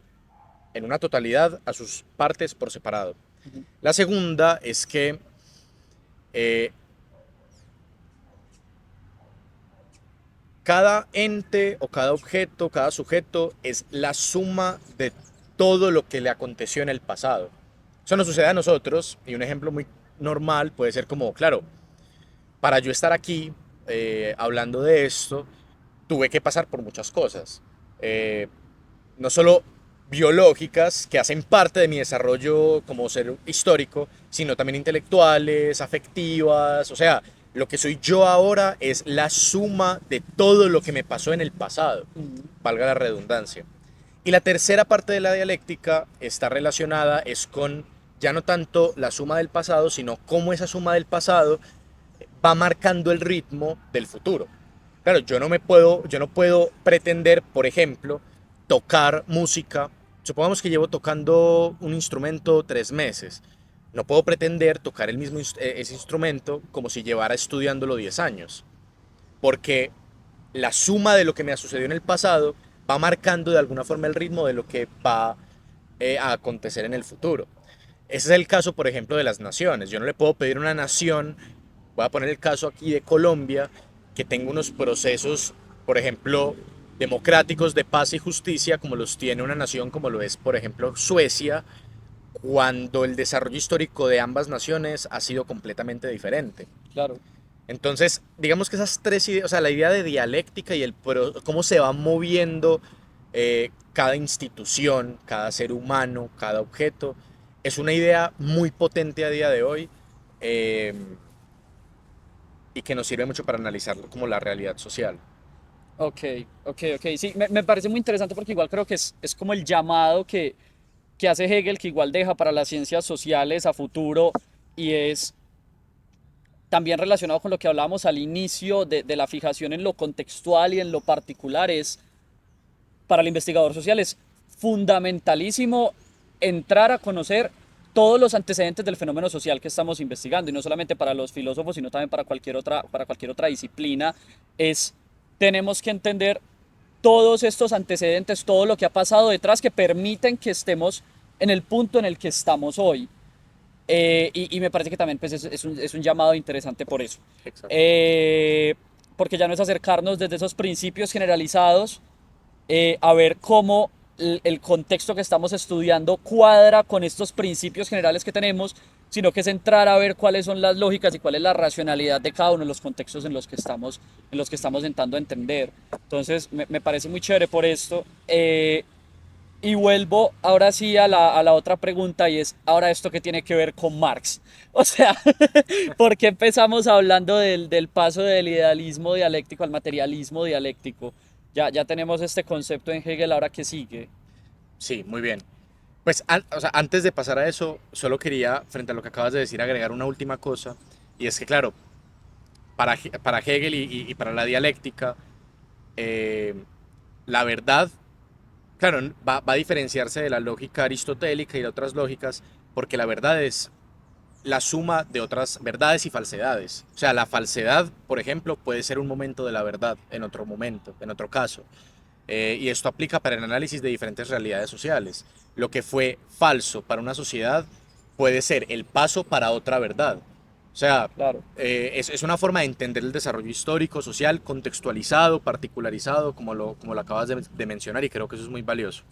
en una totalidad a sus partes por separado. La segunda es que eh, cada ente o cada objeto, cada sujeto es la suma de todo lo que le aconteció en el pasado. Eso nos sucede a nosotros y un ejemplo muy normal puede ser como, claro, para yo estar aquí hablando de esto, tuve que pasar por muchas cosas. Eh, no solo biológicas, que hacen parte de mi desarrollo como ser histórico, sino también intelectuales, afectivas, o sea, Lo que soy yo ahora es la suma de todo lo que me pasó en el pasado, valga la redundancia. Y la tercera parte de la dialéctica está relacionada es con ya no tanto la suma del pasado, sino cómo esa suma del pasado va marcando el ritmo del futuro. Claro, yo no puedo pretender, por ejemplo, tocar música. Supongamos que llevo tocando un instrumento 3 meses. No puedo pretender tocar ese instrumento como si llevara estudiándolo 10 años. Porque la suma de lo que me ha sucedido en el pasado va marcando de alguna forma el ritmo de lo que va a acontecer en el futuro. Ese es el caso, por ejemplo, de las naciones. Yo no le puedo pedir a una nación, voy a poner el caso aquí de Colombia, que tenga unos procesos, por ejemplo, democráticos de paz y justicia, como los tiene una nación como lo es, por ejemplo, Suecia, cuando el desarrollo histórico de ambas naciones ha sido completamente diferente. Claro. Entonces, digamos que esas tres ideas, o sea, la idea de dialéctica y cómo se va moviendo cada institución, cada ser humano, cada objeto, es una idea muy potente a día de hoy eh, y que nos sirve mucho para analizarlo como la realidad social. Ok, ok. Sí, me parece muy interesante porque igual creo que es como el llamado que hace Hegel, que igual deja para las ciencias sociales a futuro y es también relacionado con lo que hablábamos al inicio de la fijación en lo contextual y en lo particular, es para el investigador social es fundamentalísimo entrar a conocer todos los antecedentes del fenómeno social que estamos investigando, y no solamente para los filósofos, sino también para cualquier otra disciplina, es tenemos que entender todos estos antecedentes, todo lo que ha pasado detrás que permiten que estemos en el punto en el que estamos hoy. Y me parece que también pues, es un llamado interesante por eso. Exacto. Eh, Porque ya no es acercarnos desde esos principios generalizados a ver cómo el contexto que estamos estudiando cuadra con estos principios generales que tenemos, sino que es entrar a ver cuáles son las lógicas y cuál es la racionalidad de cada uno de los contextos en los que estamos intentando entender. Entonces, me parece muy chévere por esto. Y vuelvo ahora sí a la otra pregunta y es, ahora esto qué tiene que ver con Marx. O sea, ¿por qué empezamos hablando del paso del idealismo dialéctico al materialismo dialéctico? Ya tenemos este concepto en Hegel, ahora qué sigue. Sí, muy bien. Pues o sea, antes de pasar a eso, solo quería, frente a lo que acabas de decir, agregar una última cosa. Y es que, claro, para Hegel y para la dialéctica, eh, la verdad, claro, va a diferenciarse de la lógica aristotélica y de otras lógicas, porque la verdad es la suma de otras verdades y falsedades. O sea, la falsedad, por ejemplo, puede ser un momento de la verdad en otro momento, en otro caso. Y esto aplica para el análisis de diferentes realidades sociales. Lo que fue falso para una sociedad puede ser el paso para otra verdad. O sea, Claro. es una forma de entender el desarrollo histórico, social, contextualizado, particularizado, como lo acabas de mencionar, y creo que eso es muy valioso.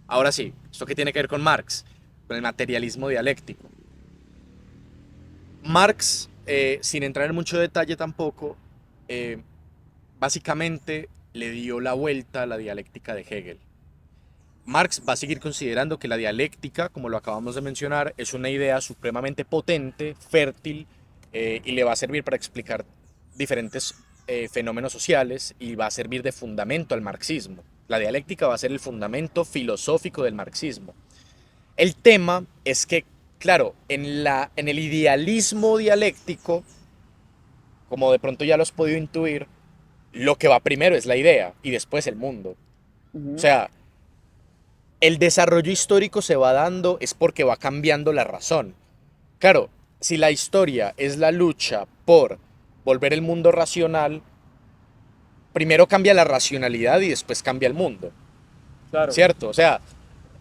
Ahora sí, ¿esto qué tiene que ver con Marx? Con el materialismo dialéctico. Marx, sin entrar en mucho detalle tampoco, eh, básicamente le dio la vuelta a la dialéctica de Hegel. Marx va a seguir considerando que la dialéctica, como lo acabamos de mencionar, es una idea supremamente potente, fértil, y le va a servir para explicar diferentes fenómenos sociales y va a servir de fundamento al marxismo. La dialéctica va a ser el fundamento filosófico del marxismo. El tema es que, claro, en el idealismo dialéctico, como de pronto ya lo has podido intuir, lo que va primero es la idea y después el mundo. O Ujú. sea, el desarrollo histórico se va dando es porque va cambiando la razón. Claro, si la historia es la lucha por volver el mundo racional, primero cambia la racionalidad y después cambia el mundo, Claro. ¿cierto? O sea,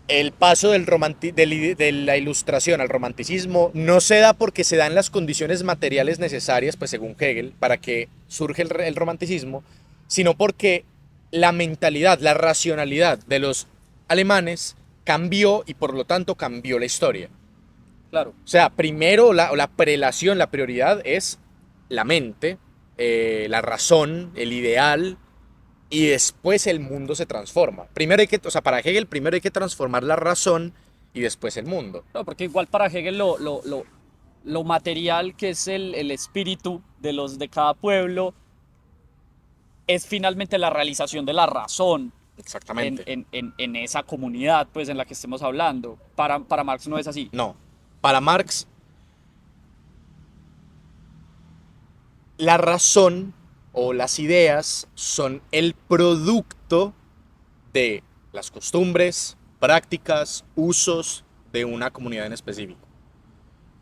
el paso de la ilustración al romanticismo no se da porque se dan las condiciones materiales necesarias, pues según Hegel, para que surge el romanticismo, sino porque la mentalidad, la racionalidad de los alemanes cambió y por lo tanto cambió la historia. Claro. O sea, primero la prelación, la prioridad es la mente, la razón, el ideal, y después el mundo se transforma. Primero hay que, o sea, para Hegel primero hay que transformar la razón y después el mundo. No, porque igual para Hegel lo material, que es el espíritu de cada pueblo, es finalmente la realización de la razón Exactamente. en esa comunidad pues, en la que estemos hablando. Para Marx no es así. No. Para Marx, la razón o las ideas son el producto de las costumbres, prácticas, usos de una comunidad en específico.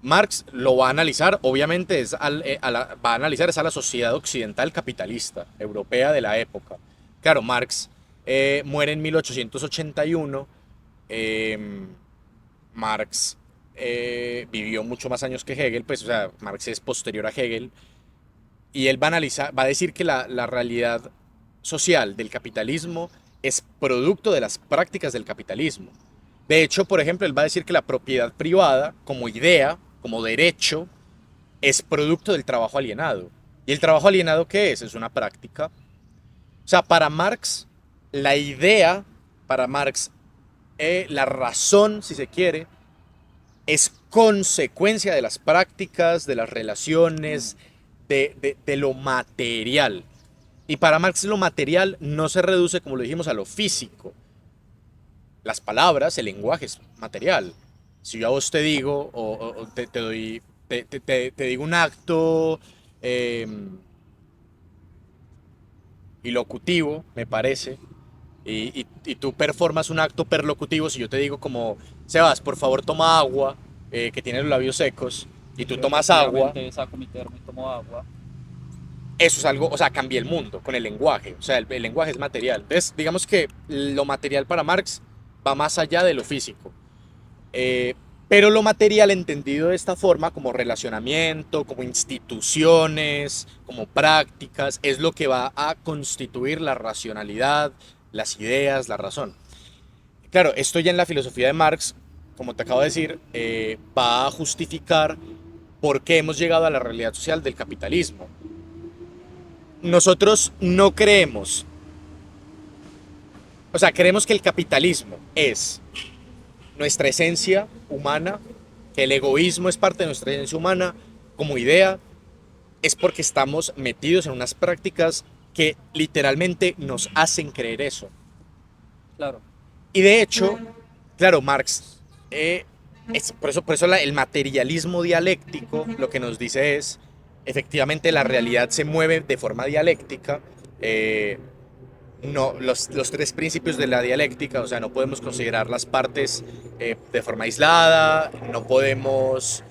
Marx lo va a analizar, obviamente va a analizar es a la sociedad occidental capitalista, europea de la época. Claro, Marx muere en 1881. Marx vivió mucho más años que Hegel, pues, o sea, Marx es posterior a Hegel, y él va a analizar, va a decir que la realidad social del capitalismo es producto de las prácticas del capitalismo. De hecho, por ejemplo, él va a decir que la propiedad privada, como idea, como derecho, es producto del trabajo alienado. ¿Y el trabajo alienado qué es? Es una práctica. O sea, para Marx, la idea, para Marx, la razón, si se quiere, es consecuencia de las prácticas, de las relaciones, de lo material. Y para Marx lo material no se reduce, como lo dijimos, a lo físico. Las palabras, el lenguaje es material. Si yo a vos te digo, o te doy, te digo un acto eh, ilocutivo, me parece, y tú performas un acto perlocutivo, si yo te digo como, Sebas, por favor toma agua, que tiene los labios secos, y tú Yo tomas agua, efectivamente saco mi termo y tomo agua. eso es algo, o sea, cambia el mundo con el lenguaje, o sea, el lenguaje es material. Entonces, digamos que lo material para Marx va más allá de lo físico. Eh, pero lo material entendido de esta forma, como relacionamiento, como instituciones, como prácticas, es lo que va a constituir la racionalidad, las ideas, la razón. Claro, esto ya en la filosofía de Marx, como te acabo de decir, va a justificar por qué hemos llegado a la realidad social del capitalismo. Nosotros no creemos, o sea, creemos que el capitalismo es nuestra esencia humana, que el egoísmo es parte de nuestra esencia humana como idea, es porque estamos metidos en unas prácticas que literalmente nos hacen creer eso. Claro. Y de hecho, claro, Marx, por eso el materialismo dialéctico lo que nos dice es, efectivamente la realidad se mueve de forma dialéctica, no, los tres principios de la dialéctica, o sea, no podemos considerar las partes de forma aislada, no podemos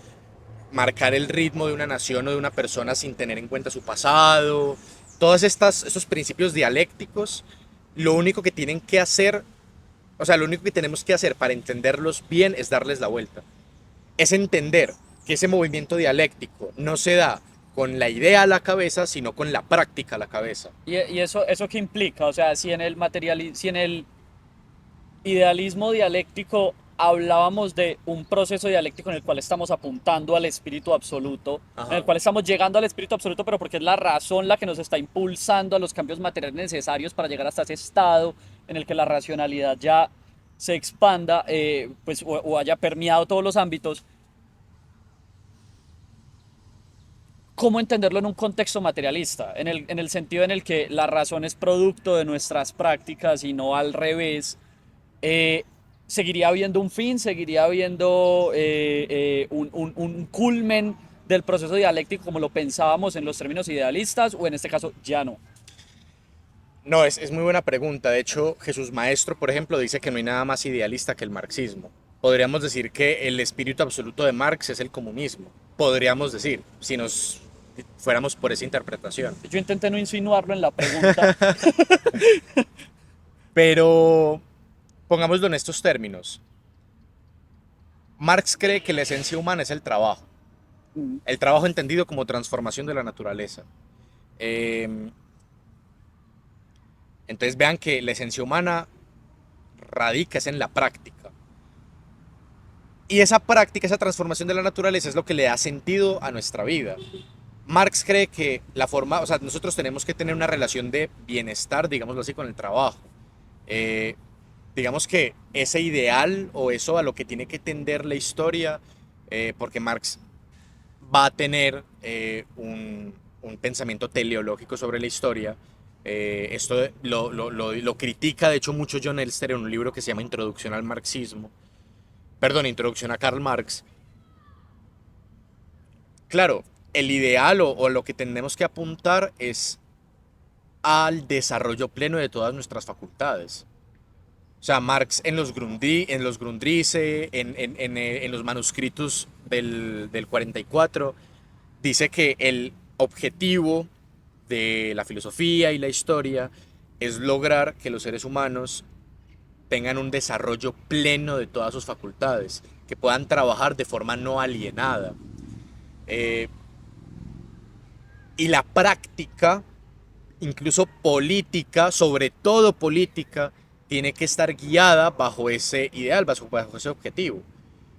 marcar el ritmo de una nación o de una persona sin tener en cuenta su pasado. Todos estos principios dialécticos, lo único que tienen que hacer, o sea, lo único que tenemos que hacer para entenderlos bien es darles la vuelta. Es entender que ese movimiento dialéctico no se da con la idea a la cabeza, sino con la práctica a la cabeza. Y eso qué implica, o sea, si en el idealismo dialéctico hablábamos de un proceso dialéctico en el cual estamos apuntando al espíritu absoluto, en el Ajá. cual estamos llegando al espíritu absoluto, pero porque es la razón la que nos está impulsando a los cambios materiales necesarios para llegar hasta ese estado en el que la racionalidad ya se expanda, pues, o haya permeado todos los ámbitos. ¿Cómo entenderlo en un contexto materialista? En el sentido en el que la razón es producto de nuestras prácticas y no al revés. eh, Seguiría habiendo un fin, seguiría habiendo un culmen del proceso dialéctico como lo pensábamos en los términos idealistas, o en este caso ya no. No, es muy buena pregunta. De hecho, Jesús Maestro, por ejemplo, dice que no hay nada más idealista que el marxismo. Podríamos decir que el espíritu absoluto de Marx es el comunismo. Podríamos decir, si nos fuéramos por esa interpretación. Yo intenté no insinuarlo en la pregunta. Pero pongámoslo en estos términos. Marx cree que la esencia humana es el trabajo. Mm, El trabajo entendido como transformación de la naturaleza. Eh, entonces vean que la esencia humana radica es en la práctica. Y esa práctica, esa transformación de la naturaleza es lo que le da sentido a nuestra vida. Marx cree que la forma, o sea, nosotros tenemos que tener una relación de bienestar, digámoslo así, con el trabajo. Eh, digamos que ese ideal o eso a lo que tiene que tender la historia, porque Marx va a tener un pensamiento teleológico sobre la historia. Esto lo critica, de hecho, mucho John Elster en un libro que se llama Introducción al Marxismo. Perdón, Introducción a Karl Marx. Claro, el ideal o lo que tenemos que apuntar es al desarrollo pleno de todas nuestras facultades. O sea, Marx en los Grundrisse, en los manuscritos del 44, dice que el objetivo de la filosofía y la historia es lograr que los seres humanos tengan un desarrollo pleno de todas sus facultades, que puedan trabajar de forma no alienada. Eh, y la práctica, incluso política, sobre todo política, tiene que estar guiada bajo ese ideal, bajo ese objetivo.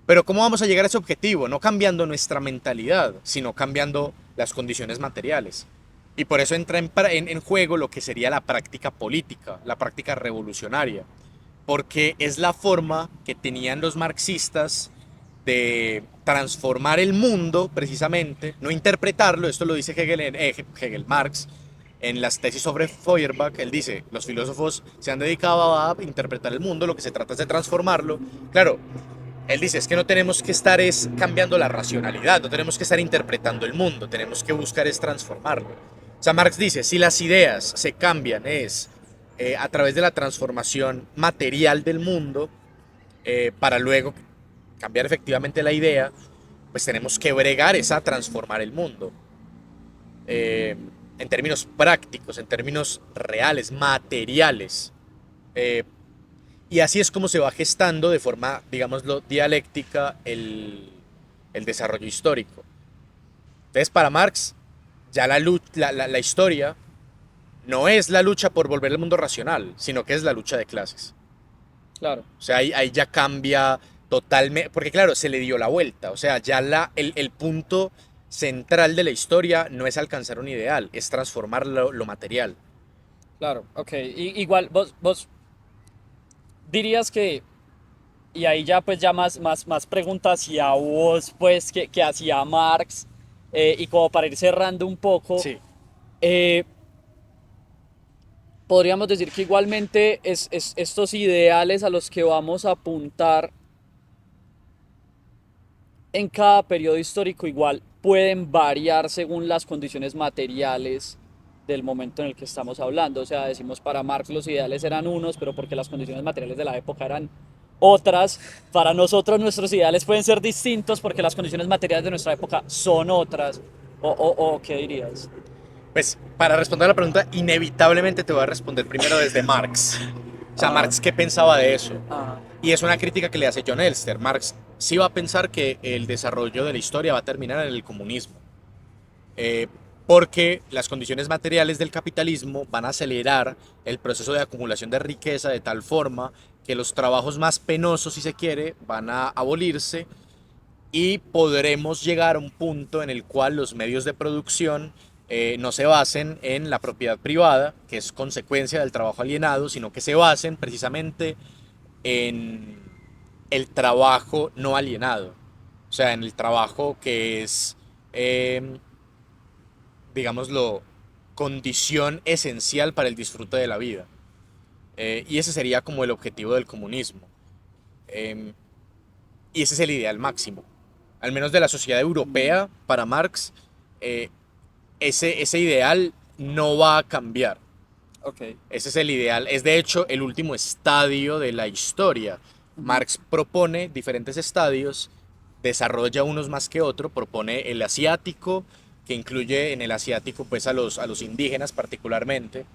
Pero ¿cómo vamos a llegar a ese objetivo? No cambiando nuestra mentalidad, sino cambiando las condiciones materiales. Y por eso entra en juego lo que sería la práctica política, la práctica revolucionaria. Porque es la forma que tenían los marxistas de transformar el mundo, precisamente, no interpretarlo. Esto lo dice Marx, en las tesis sobre Feuerbach. Él dice, los filósofos se han dedicado a interpretar el mundo, lo que se trata es de transformarlo. Claro, él dice, es que no tenemos que estar cambiando la racionalidad, no tenemos que estar interpretando el mundo, tenemos que buscar es transformarlo. O sea, Marx dice, si las ideas se cambian a través de la transformación material del mundo, para luego cambiar efectivamente la idea, pues tenemos que bregar a transformar el mundo. En términos prácticos, en términos reales, materiales. Y así es como se va gestando de forma, digámoslo, dialéctica el desarrollo histórico. Entonces, para Marx, ya la historia no es la lucha por volver el mundo racional, sino que es la lucha de clases. Claro. O sea, ahí ya cambia totalmente, porque claro, se le dio la vuelta. O sea, ya el punto central de la historia no es alcanzar un ideal, es transformar lo material. Claro, ok. Igual, vos dirías que, y ahí ya pues ya más preguntas hacia vos, pues, que hacia Marx, y como para ir cerrando un poco, Sí. eh, podríamos decir que igualmente estos ideales a los que vamos a apuntar en cada periodo histórico igual pueden variar según las condiciones materiales del momento en el que estamos hablando. O sea, decimos para Marx los ideales eran unos, pero porque las condiciones materiales de la época eran otras. Para nosotros nuestros ideales pueden ser distintos porque las condiciones materiales de nuestra época son otras. O ¿qué dirías? Pues para responder a la pregunta, inevitablemente te voy a responder primero desde Marx. O sea, Ajá, Marx, ¿qué pensaba de eso? ajá, Y es una crítica que le hace John Elster. Marx sí va a pensar que el desarrollo de la historia va a terminar en el comunismo. Eh, porque las condiciones materiales del capitalismo van a acelerar el proceso de acumulación de riqueza de tal forma que los trabajos más penosos, si se quiere, van a abolirse y podremos llegar a un punto en el cual los medios de producción no se basen en la propiedad privada, que es consecuencia del trabajo alienado, sino que se basen precisamente en el trabajo no alienado. O sea, en el trabajo que es, eh, digámoslo, condición esencial para el disfrute de la vida. Y ese sería como el objetivo del comunismo. Eh, y ese es el ideal máximo. Al menos de la sociedad europea, para Marx, eh, ese ideal no va a cambiar. ok. Ese es el ideal. Es de hecho el último estadio de la historia. Ujú. Marx propone diferentes estadios, desarrolla unos más que otro, propone el asiático, que incluye en el asiático pues a los indígenas particularmente,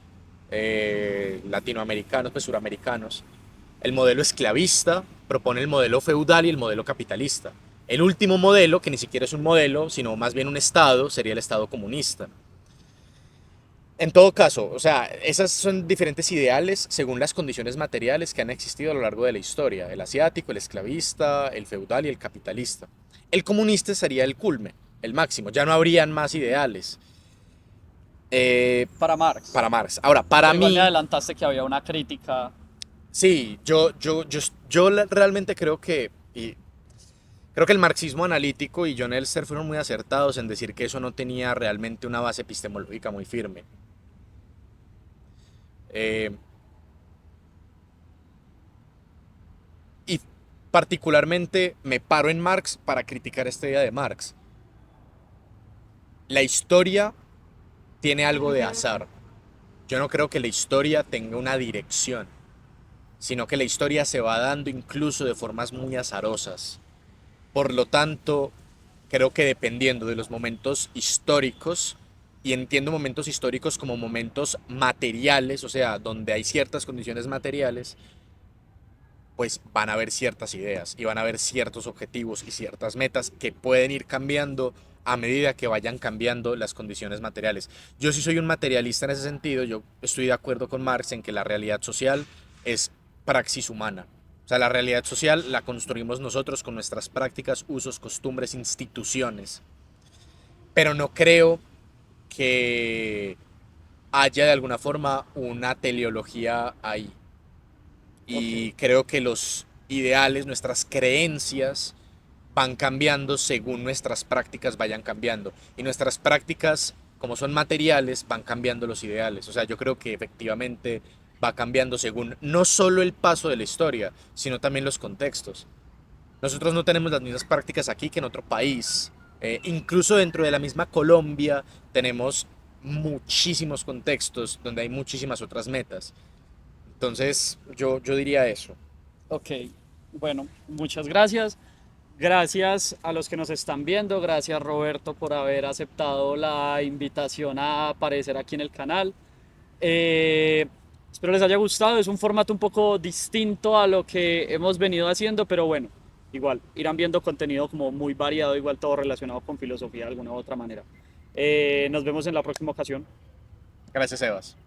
latinoamericanos, pues suramericanos. El modelo esclavista, propone el modelo feudal y el modelo capitalista. El último modelo, que ni siquiera es un modelo, sino más bien un estado, sería el estado comunista. En todo caso, o sea, esas son diferentes ideales según las condiciones materiales que han existido a lo largo de la historia. El asiático, el esclavista, el feudal y el capitalista. El comunista sería el culme, el máximo. Ya no habrían más ideales. Eh, Para Marx. para Marx. Ahora, para Pero igual me mí, adelantaste que había una crítica. sí, realmente creo que, y Creo que el marxismo analítico y John Elster fueron muy acertados en decir que eso no tenía realmente una base epistemológica muy firme. Eh, y particularmente me paro en Marx para criticar esta idea de Marx. La historia tiene algo de azar. Yo no creo que la historia tenga una dirección, sino que la historia se va dando incluso de formas muy azarosas. Por lo tanto, creo que dependiendo de los momentos históricos, y entiendo momentos históricos como momentos materiales, o sea, donde hay ciertas condiciones materiales, pues van a haber ciertas ideas y van a haber ciertos objetivos y ciertas metas que pueden ir cambiando a medida que vayan cambiando las condiciones materiales. Yo sí soy un materialista en ese sentido, yo estoy de acuerdo con Marx en que la realidad social es praxis humana. O sea, la realidad social la construimos nosotros con nuestras prácticas, usos, costumbres, instituciones. Pero no creo que haya de alguna forma una teleología ahí. Ok, Y creo que los ideales, nuestras creencias van cambiando según nuestras prácticas vayan cambiando. Y nuestras prácticas, como son materiales, van cambiando los ideales. O sea, yo creo que efectivamente va cambiando según no solo el paso de la historia, sino también los contextos. Nosotros no tenemos las mismas prácticas aquí que en otro país. Incluso dentro de la misma Colombia tenemos muchísimos contextos donde hay muchísimas otras metas. Entonces, yo diría eso. ok. Bueno, muchas gracias. Gracias a los que nos están viendo. Gracias Roberto por haber aceptado la invitación a aparecer aquí en el canal. Eh, Espero les haya gustado. Es un formato un poco distinto a lo que hemos venido haciendo, pero bueno, igual irán viendo contenido como muy variado, igual todo relacionado con filosofía de alguna u otra manera. Nos vemos en la próxima ocasión. Gracias, Sebas.